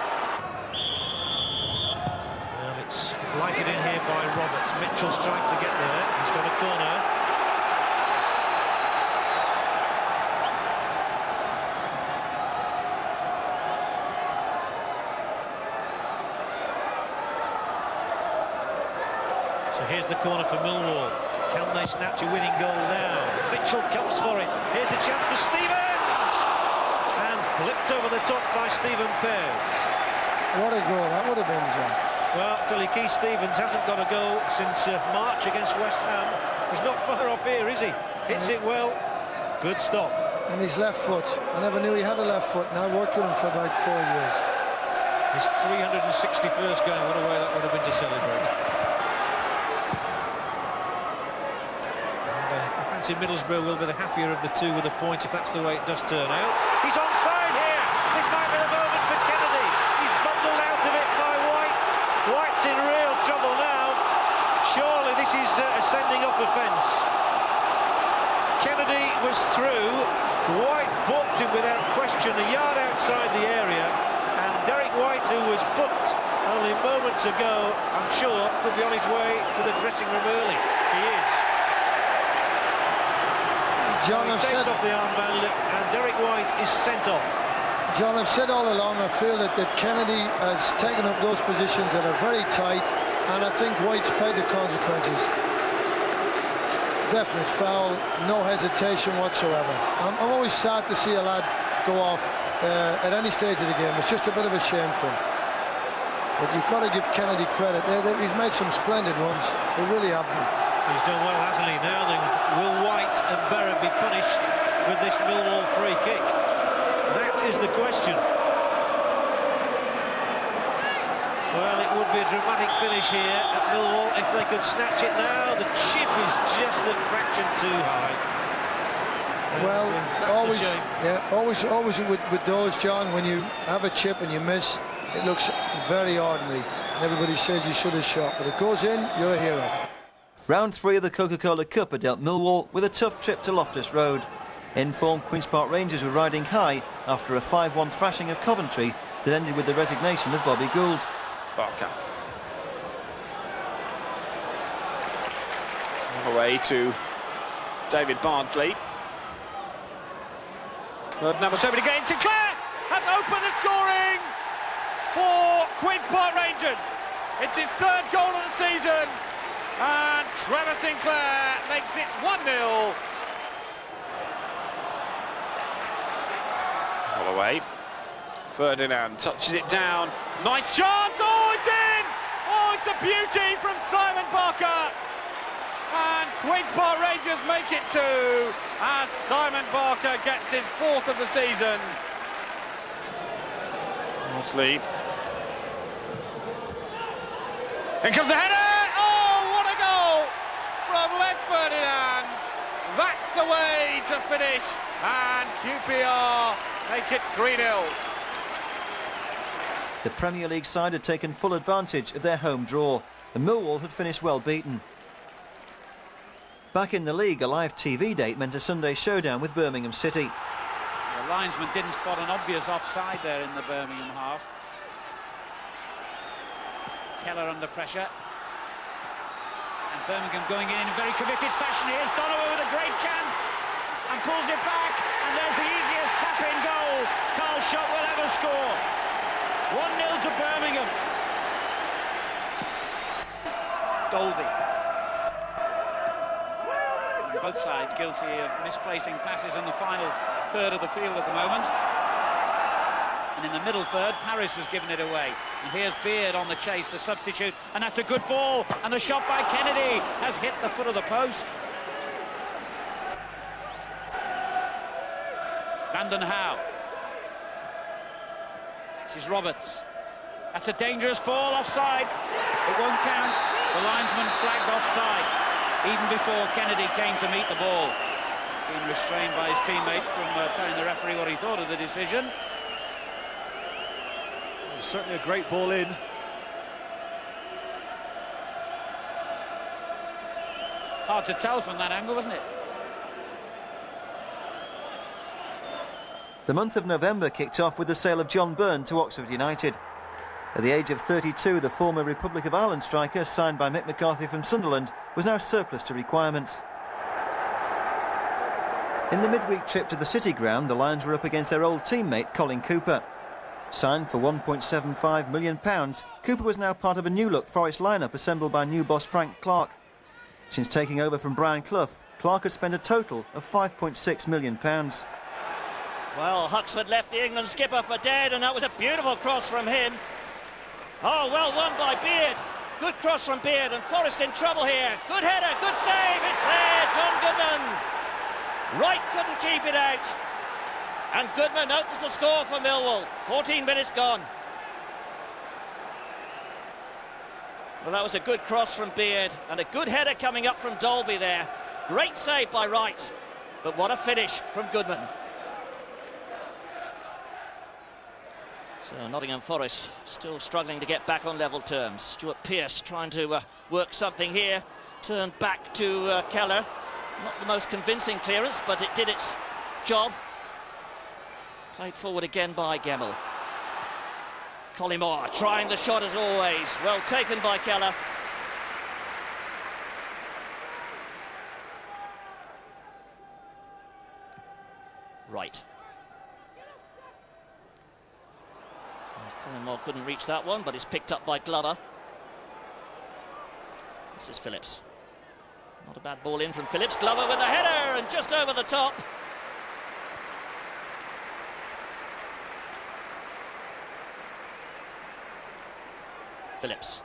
It's flighted in here by Roberts. Mitchell's trying to get there. He's got a corner. So here's the corner for Millwall. Can they snatch a winning goal now? Mitchell comes for it. Here's a chance for Stevens! And flipped over the top by Stephen Pears. What a goal that would have been, John. Well, Tilly Keith Stevens hasn't got a goal since March against West Ham. He's not far off here, is he? Hits it well. Good stop. And his left foot. I never knew he had a left foot, and I worked with him for about 4 years. His 361st game. What a way that would have been to celebrate. And, fancy Middlesbrough will be the happier of the two with a point if that's the way it does turn out. He's onside here. This might be the moment for Kennedy. He's bundled out of it by White. White's in real trouble now. Surely this is a sending off offence. Kennedy was through. White booked him without question a yard outside the area, and Derek White, who was booked only moments ago, I'm sure could be on his way to the dressing room early. He is. John, so he takes off the armband and Derek White is sent off. John, I've said all along, I feel that Kennedy has taken up those positions that are very tight, and I think White's paid the consequences. Definite foul, no hesitation whatsoever. I'm always sad to see a lad go off at any stage of the game. It's just a bit of a shame for him. But you've got to give Kennedy credit. He's made some splendid runs. They really have been. He's done well, hasn't he? Now then, will White and Berra be punished with this Millwall free kick? That is the question. Well, it would be a dramatic finish here at Millwall if they could snatch it now. The chip is just a fraction too high. Well, always with those, John, when you have a chip and you miss, it looks very ordinary. And everybody says you should have shot, but it goes in, you're a hero. Round 3 of the Coca-Cola Cup had dealt Millwall with a tough trip to Loftus Road. In-form Queen's Park Rangers were riding high after a 5-1 thrashing of Coventry that ended with the resignation of Bobby Gould. Barker. Away to David Barnsley. But number 7 again, Sinclair has opened the scoring for Queen's Park Rangers. It's his 3rd goal of the season, and Trevor Sinclair makes it 1-0. Holloway. Ferdinand touches it down. Nice chance! Oh, it's in! Oh, it's a beauty from Simon Barker. And Queen's Park Rangers make it 2 as Simon Barker gets his 4th of the season. Maudsley. In comes the header! Oh, what a goal from Les Ferdinand. That's the way to finish, and QPR make it 3-0. The Premier League side had taken full advantage of their home draw, and Millwall had finished well beaten. Back in the league, a live TV date meant a Sunday showdown with Birmingham City. The linesman didn't spot an obvious offside there in the Birmingham half. Keller under pressure. And Birmingham going in very committed fashion. Here's Donovan with a great chance and pulls it back, and there's the easiest tap-in goal Carl Schott will ever score. 1-0 to Birmingham. Dolby. And both sides guilty of misplacing passes in the final third of the field at the moment. And in the middle third, Paris has given it away. And here's Beard on the chase, the substitute, and that's a good ball. And the shot by Kennedy has hit the foot of the post. Brandon Howe. This is Roberts. That's a dangerous ball, offside. It won't count. The linesman flagged offside even before Kennedy came to meet the ball. Being restrained by his teammates from telling the referee what he thought of the decision. Certainly a great ball in. Hard to tell from that angle, wasn't it? The month of November kicked off with the sale of John Byrne to Oxford United. At the age of 32, the former Republic of Ireland striker, signed by Mick McCarthy from Sunderland, was now surplus to requirements. In the midweek trip to the City Ground, the Lions were up against their old teammate Colin Cooper. Signed for £1.75 million, Cooper was now part of a new-look Forest lineup assembled by new boss Frank Clark. Since taking over from Brian Clough, Clark had spent a total of £5.6 million. Well, Huxford left the England skipper for dead, and that was a beautiful cross from him. Oh, well won by Beard. Good cross from Beard, and Forrest in trouble here. Good header, good save, it's there, John Goodman. Wright couldn't keep it out. And Goodman opens the score for Millwall. 14 minutes gone. Well, that was a good cross from Beard, and a good header coming up from Dolby there. Great save by Wright, but what a finish from Goodman. So Nottingham Forest still struggling to get back on level terms. Stuart Pearce trying to work something here. Turned back to Keller. Not the most convincing clearance, but it did its job. Played forward again by Gemmell. Collymore trying the shot as always. Well taken by Keller. Right. And Collymore couldn't reach that one, but it's picked up by Glover. This is Phillips. Not a bad ball in from Phillips. Glover with a header and just over the top. Phillips.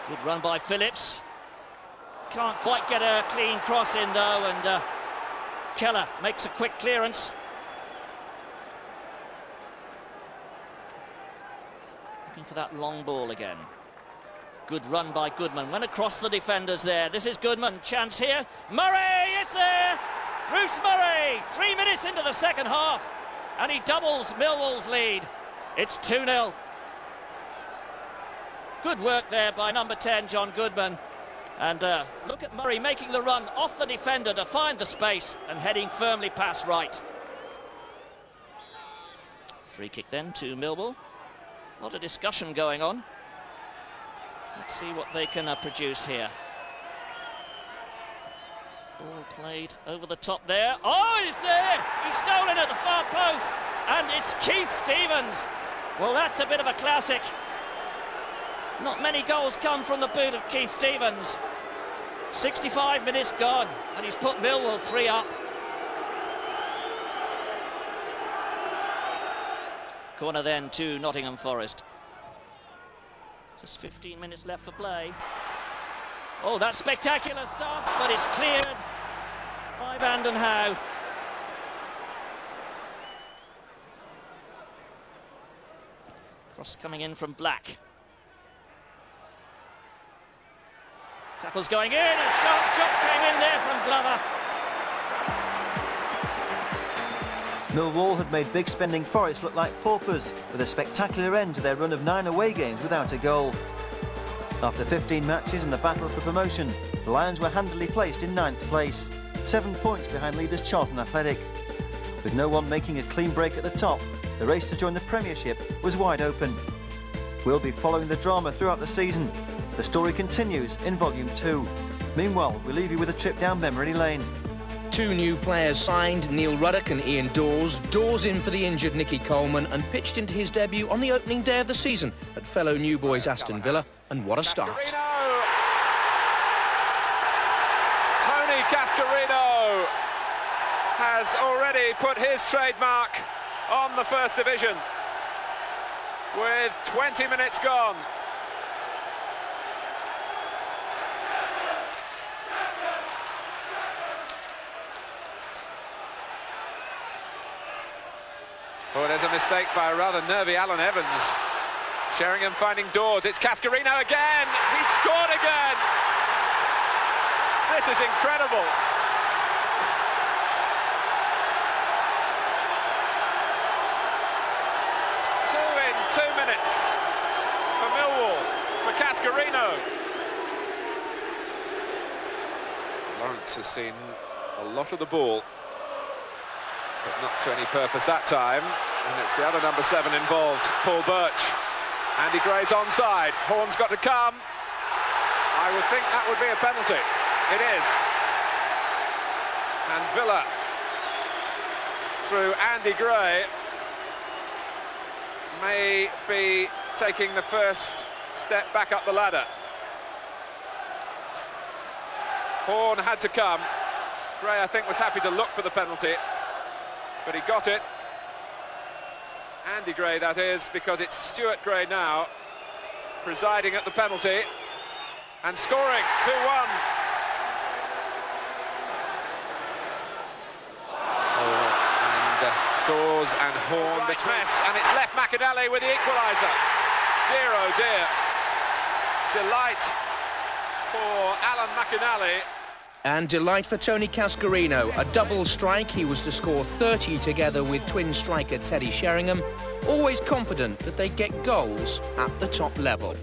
Good run by Phillips. Can't quite get a clean cross in though, and Keller makes a quick clearance. Looking for that long ball again. Good run by Goodman. Went across the defenders there. This is Goodman. Chance here. Murray is there. Bruce Murray. 3 minutes into the second half. And he doubles Millwall's lead. It's 2-0. Good work there by number 10, John Goodman. And look at Murray making the run off the defender to find the space and heading firmly past Wright. Free kick then to Millwall. A lot of discussion going on. Let's see what they can produce here. Ball played over the top there. Oh, it's there! He's stolen at the far post. And it's Keith Stevens. Well, that's a bit of a classic. Not many goals come from the boot of Keith Stevens. 65 minutes gone, and he's put Millwall 3 up. Corner then to Nottingham Forest. Just 15 minutes left for play. Oh, that's spectacular stuff, but it's cleared by Vanden Houwe. Cross coming in from Black. Tackle's going in, a sharp shot came in there from Glover. Millwall had made big spending Forest look like paupers, with a spectacular end to their run of 9 away games without a goal. After 15 matches in the battle for promotion, the Lions were handily placed in 9th place, 7 points behind leaders Charlton Athletic. With no one making a clean break at the top, the race to join the Premiership was wide open. We'll be following the drama throughout the season. The story continues in Volume 2. Meanwhile, we leave you with a trip down memory lane. 2 new players signed, Neil Ruddock and Ian Dawes. Dawes in for the injured Nicky Coleman and pitched into his debut on the opening day of the season at fellow new boys Aston Villa. And what a start. Tony Cascarino has already put his trademark on the First Division with 20 minutes gone. Oh, there's a mistake by a rather nervy Alan Evans. Sheringham finding Dawes. It's Cascarino again. He scored again. This is incredible. Two in 2 minutes for Millwall, for Cascarino. Lawrence has seen a lot of the ball, but not to any purpose that time. And it's the other number 7 involved, Paul Birch. Andy Gray's onside. Horn's got to come. I would think that would be a penalty. It is. And Villa, through Andy Gray, may be taking the first step back up the ladder. Horn had to come. Gray, I think, was happy to look for the penalty, but he got it. Andy Gray, that is, because it's Stuart Gray now presiding at the penalty and scoring 2-1. Dawes and Horn, right mess, and it's left McAnally with the equaliser. Dear, oh dear. Delight for Alan McInally. And delight for Tony Cascarino, a double strike. He was to score 30 together with twin striker Teddy Sheringham, always confident that they get goals at the top level.